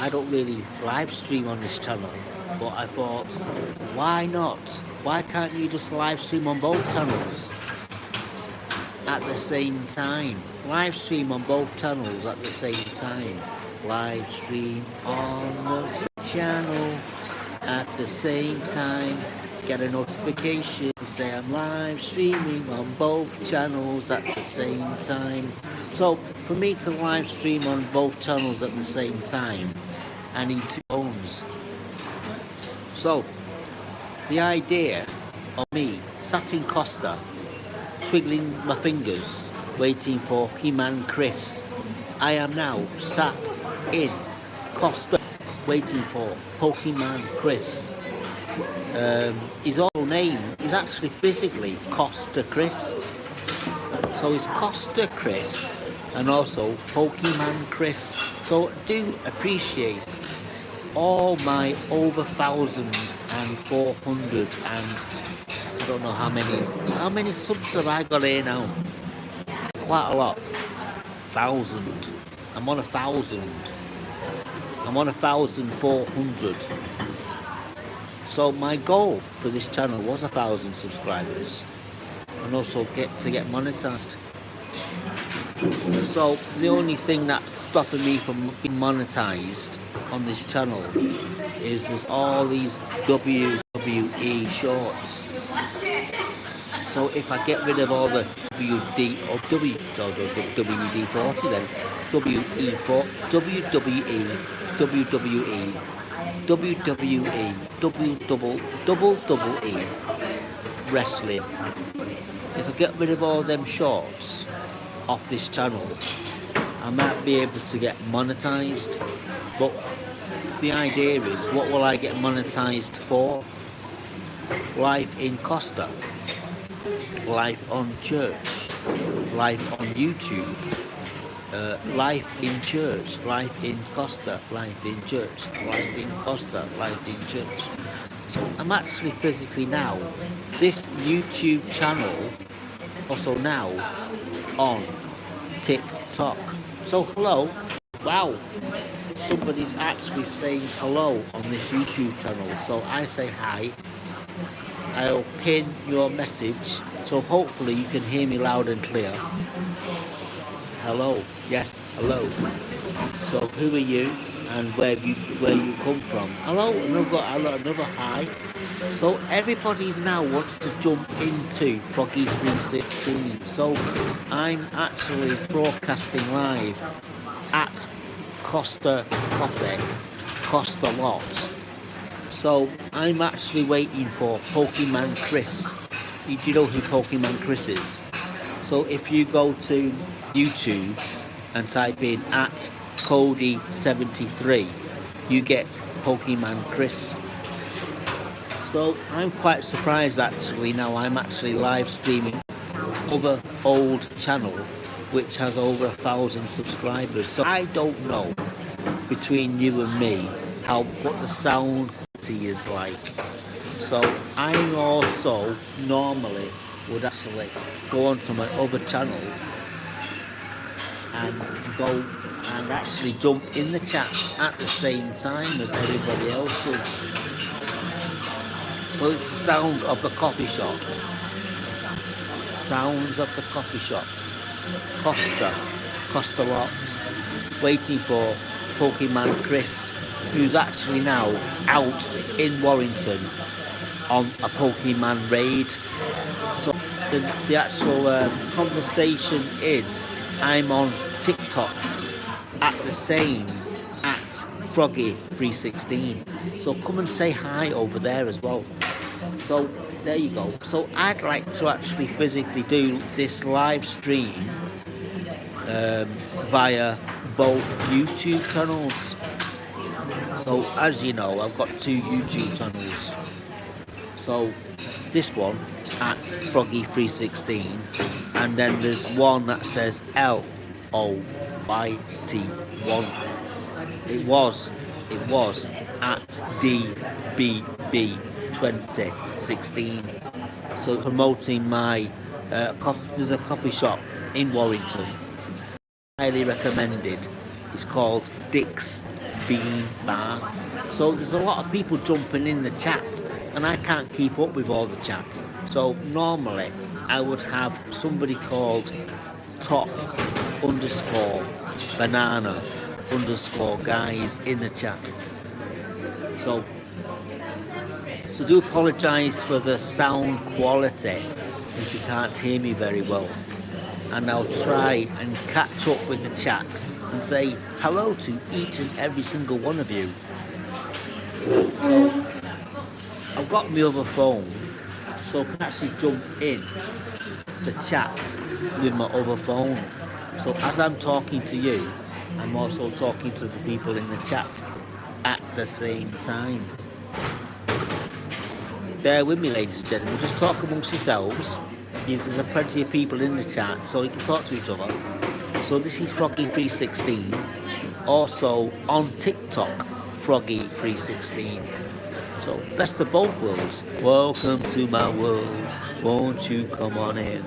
I don't really live stream on this channel, but I thought, why not? Why can't you just live stream on both channels at the same time? Live stream on both channels at the same time. Live stream on the channel at the same time. Get a notification to say I'm live streaming on both channels at the same time. So for me to live stream on both channels at the same time, I need two phones. So the idea of me sat in Costa, twiddling my fingers, waiting for He-Man Chris. I am now sat in Costa, waiting for Pokemon Chris. His actual name is actually physically Costa Chris. So it's Costa Chris and also Pokemon Chris. So do appreciate all my over 1,400 and I don't know how many subs have I got here now? Quite a lot. 1,000. I'm on 1,000. I'm on 1,400. So my goal for this channel was 1,000 subscribers and also get monetized. So the only thing that's stopping me from being monetized on this channel is there's all these WWE shorts. So if I get rid of all the WD-40 then WWE, WWE wrestling. If I get rid of all them shorts off this channel, I might be able to get monetized. But the idea is, what will I get monetized for? Life in Costa, life on church, life on YouTube, life in church, life in Costa, life in church, life in Costa, life in church. So I'm actually physically now, this YouTube channel, also now on TikTok. So hello, wow, somebody's actually saying hello on this YouTube channel. So I say hi, I'll pin your message, so hopefully you can hear me loud and clear. Hello, yes, hello. So who are you and where you come from? Hello, another hi. So everybody now wants to jump into F.R.O.G 316. So I'm actually broadcasting live at Costa Coffee, Costa Lot. So I'm actually waiting for Pokemon Chris. Do you know who Pokemon Chris is? So if you go to YouTube and type in at Cody73, you get Pokemon Chris. So I'm quite surprised actually now I'm actually live streaming other old channel which has over 1,000 subscribers. So I don't know between you and me what the sound quality is like. So I also normally would actually go onto my other channel and go and actually jump in the chat at the same time as everybody else does. So it's the sound of the coffee shop. Sounds of the coffee shop. Costa Lot, waiting for Pokemon Chris, who's actually now out in Warrington on a Pokemon raid. So the actual conversation is, I'm on TikTok at the same at F.R.O.G 316. So come and say hi over there as well. So there you go. So I'd like to actually physically do this live stream via both YouTube channels. So as you know, I've got two YouTube channels. So this one at F.R.O.G 316, and then there's one that says LOYT1. It was at DBB 2016. So promoting my there's a coffee shop in Warrington, highly recommended. It's called Dick's bean bar. So there's a lot of people jumping in the chat, and I can't keep up with all the chat. So normally I would have somebody called top underscore banana underscore guys in the chat. So do apologise for the sound quality if you can't hear me very well. And I'll try and catch up with the chat and say hello to each and every single one of you. So I've got my other phone, so I can actually jump in the chat with my other phone. So as I'm talking to you, I'm also talking to the people in the chat at the same time. Bear with me, ladies and gentlemen, just talk amongst yourselves. There's plenty of people in the chat, so you can talk to each other. So this is Froggy316, also on TikTok, Froggy316. So best of both worlds. Welcome to my world, won't you come on in?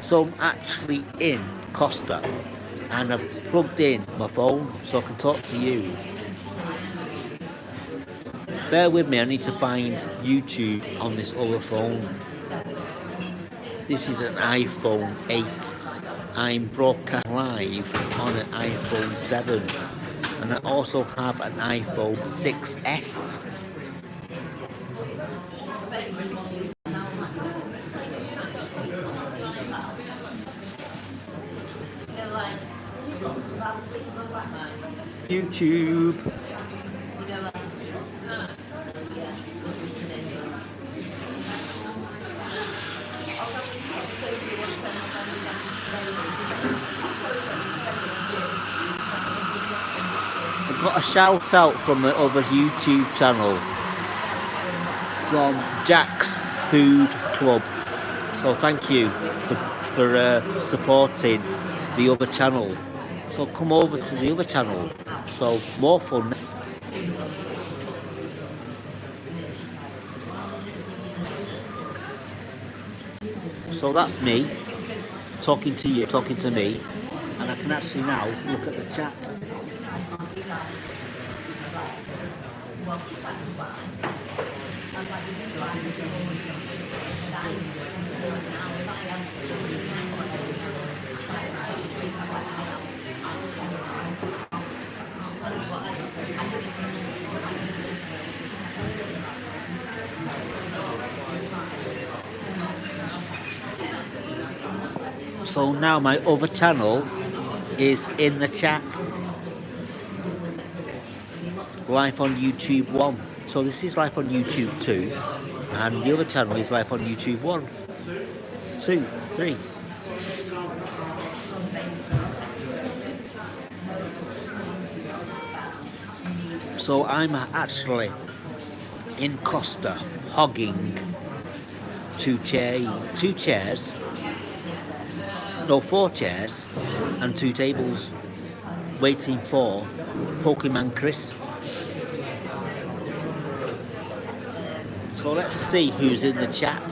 So I'm actually in Costa, and I've plugged in my phone so I can talk to you. Bear with me, I need to find YouTube on this other phone. This is an iPhone 8. I'm broadcast live on an iPhone 7. And I also have an iPhone 6S. YouTube. I've got a shout out from the other YouTube channel from Jack's Food Club. So thank you for supporting the other channel. So come over to the other channel. So more fun. So that's me talking to you, talking to me, and I can actually now look at the chat. So now my other channel is in the chat. Live on YouTube 1. So this is live on YouTube 2. And the other channel is live on YouTube 1, 2, 3. So I'm actually in Costa hogging four chairs and 2 tables, waiting for Pokemon Chris. So let's see who's in the chat.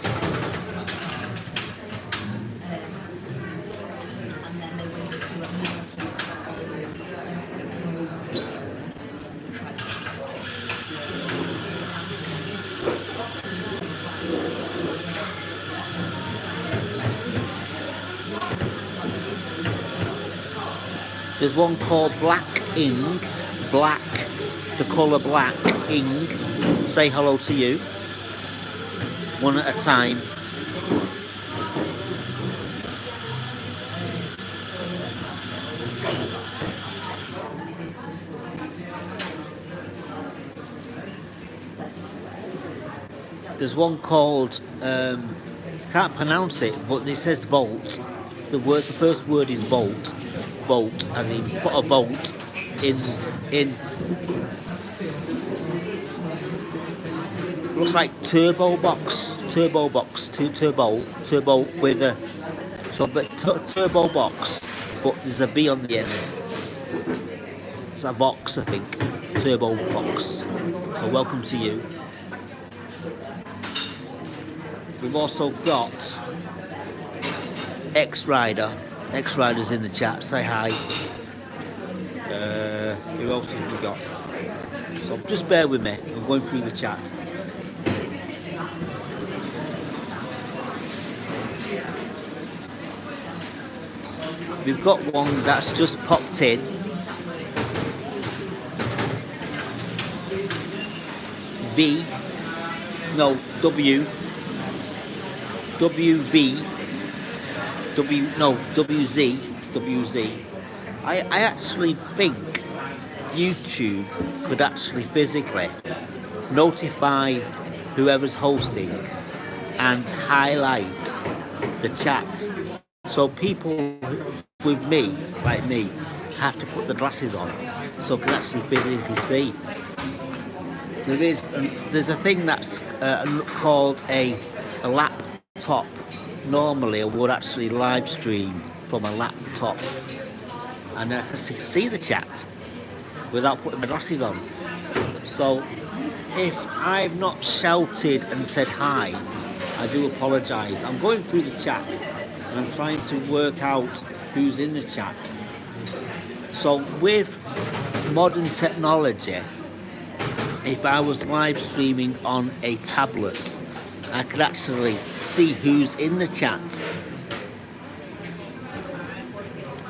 There's one called Black Ing, Black, the colour Black Ing. Say hello to you. One at a time. There's one called, can't pronounce it, but it says Volt. The first word is Volt. Volt, as in put a volt in. Looks like turbo box with a turbo box, but there's a B on the end. It's a Vox, I think. Turbo box. So welcome to you. We've also got X-Rider's in the chat. Say hi. Who else have we got? So just bear with me, I'm going through the chat. We've got one that's just popped in. V, no, W, WV, WZ. I actually think YouTube could actually physically notify whoever's hosting and highlight the chat. So people with me, like me, have to put the glasses on so can actually physically see. There's a thing that's called a laptop. Normally I would actually live stream from a laptop and I can see the chat without putting my glasses on. So if I've not shouted and said hi, I do apologise. I'm going through the chat and I'm trying to work out who's in the chat. So with modern technology, if I was live streaming on a tablet, I could actually see who's in the chat.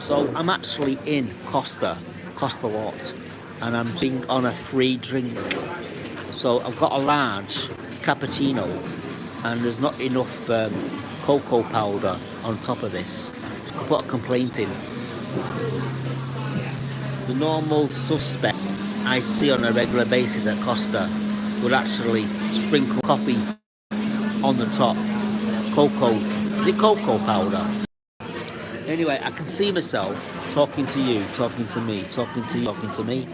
So I'm actually in Costa lot, and I'm being on a free drink. So I've got a large cappuccino, and there's not enough cocoa powder on top of this. I could put a complaint in. The normal suspects I see on a regular basis at Costa would actually sprinkle coffee on the top. Cocoa, is it cocoa powder? Anyway, I can see myself talking to you, talking to me, talking to you, talking to me.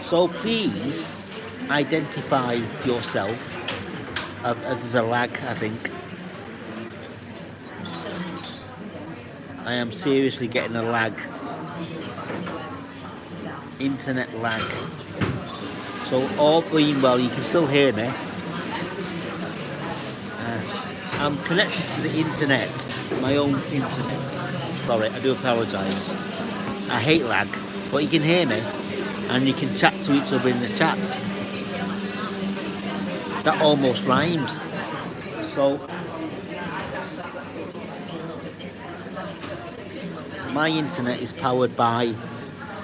So please identify yourself. There's a lag, I think. I am seriously getting a lag. Internet lag. So all being well, you can still hear me. I'm connected to the internet, my own internet. Sorry, I do apologise. I hate lag, but you can hear me and you can chat to each other in the chat. That almost rhymed. So my internet is powered by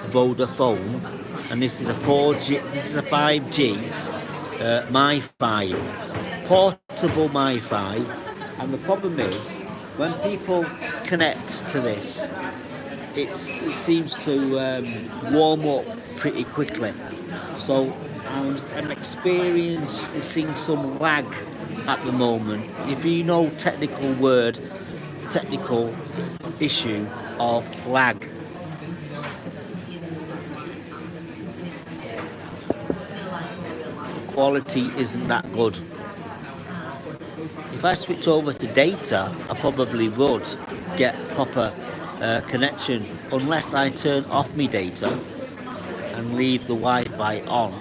Vodafone, and this is a 4G, this is a 5G MiFi, portable MiFi, and the problem is when people connect to this, it seems to warm up pretty quickly. So I'm experiencing some lag at the moment. If you know technical issue of lag. The quality isn't that good. If I switch over to data, I probably would get proper connection, unless I turn off my data and leave the Wi-Fi on.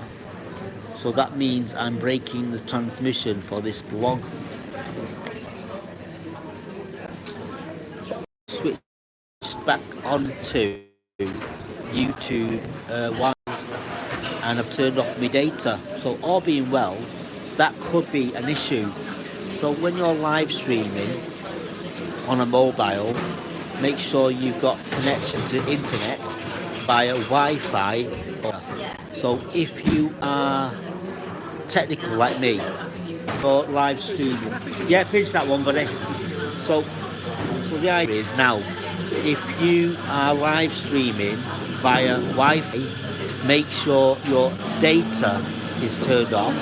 So that means I'm breaking the transmission for this blog. Switch back onto YouTube and I've turned off my data. So all being well, that could be an issue. So when you're live streaming on a mobile, make sure you've got connection to internet via Wi-Fi. So if you are technical like me, or live streaming, yeah, pinch that one, buddy. So the idea is now, if you are live streaming via Wi-Fi, make sure your data is turned off,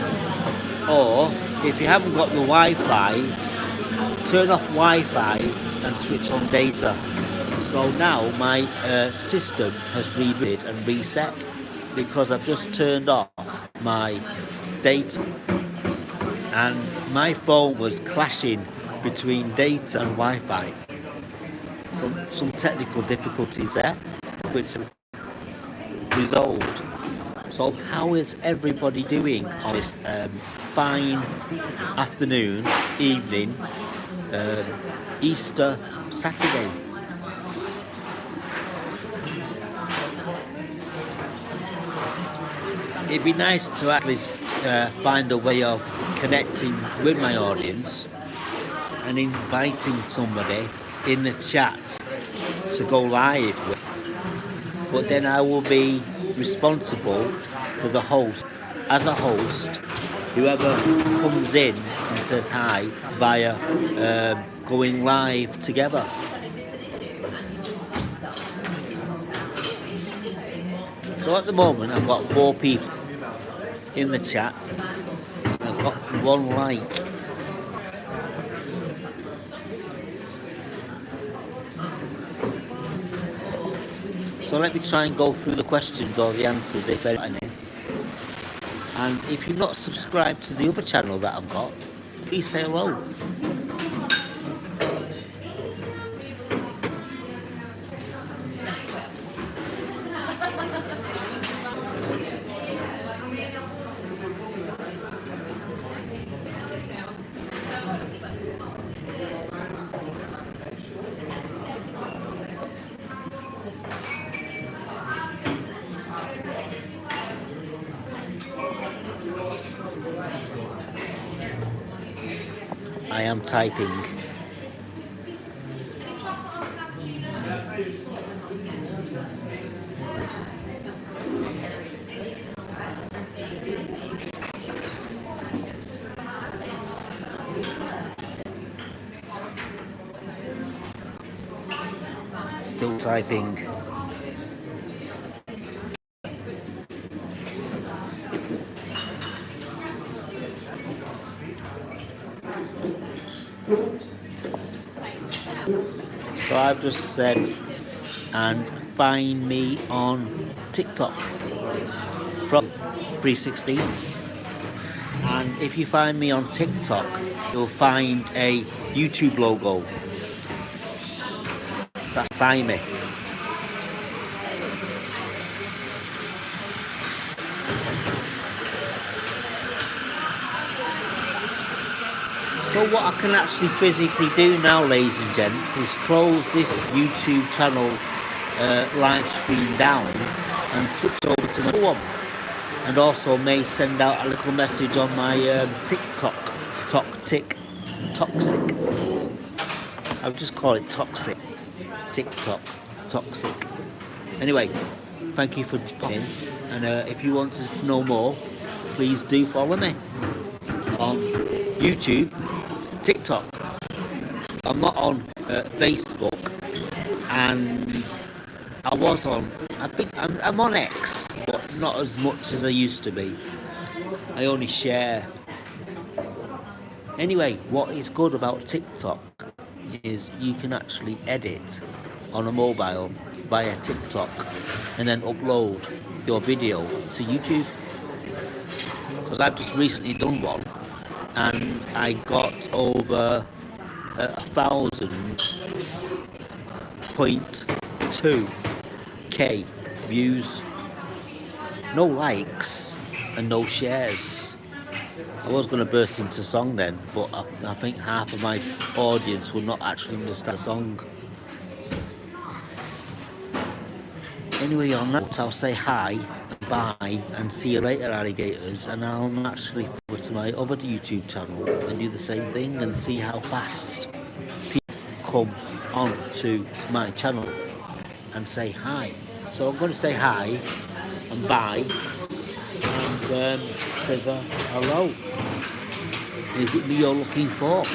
or if you haven't got the Wi-Fi, turn off Wi-Fi and switch on data. So now my system has rebooted and reset because I've just turned off my data and my phone was clashing between data and Wi-Fi. So some technical difficulties there, which are resolved. So how is everybody doing on this fine afternoon, evening Easter Saturday. It'd be nice to actually find a way of connecting with my audience and inviting somebody in the chat to go live with. But then I will be responsible for the host. As a host, whoever comes in and says hi via going live together. So at the moment I've got 4 people in the chat. I've got 1 like. So let me try and go through the questions or the answers if any. And if you're not subscribed to the other channel that I've got, please say hello. I am typing. Still typing. So I've just said, and find me on TikTok from 316. And if you find me on TikTok, you'll find a YouTube logo. That's find me. So what I can actually physically do now, ladies and gents, is close this YouTube channel live stream down and switch over to another one. And also may send out a little message on my TikTok, toxic. I would just call it toxic. TikTok, toxic. Anyway, thank you for joining. And if you want to know more, please do follow me on YouTube, TikTok. I'm not on Facebook, and I was on. I think I'm on X, but not as much as I used to be. I only share. Anyway, what is good about TikTok is you can actually edit on a mobile via TikTok and then upload your video to YouTube. Because I've just recently done one, and I got over 1,000.2k views, no likes and no shares. I was going to burst into song then, but I think half of my audience will not actually understand the song. Anyway, on that, I'll say hi, bye, and see you later, alligators. And I'll actually go to my other YouTube channel and do the same thing and see how fast people come on to my channel and say hi. So I'm going to say hi and bye, and there's a hello. Is it me you're looking for?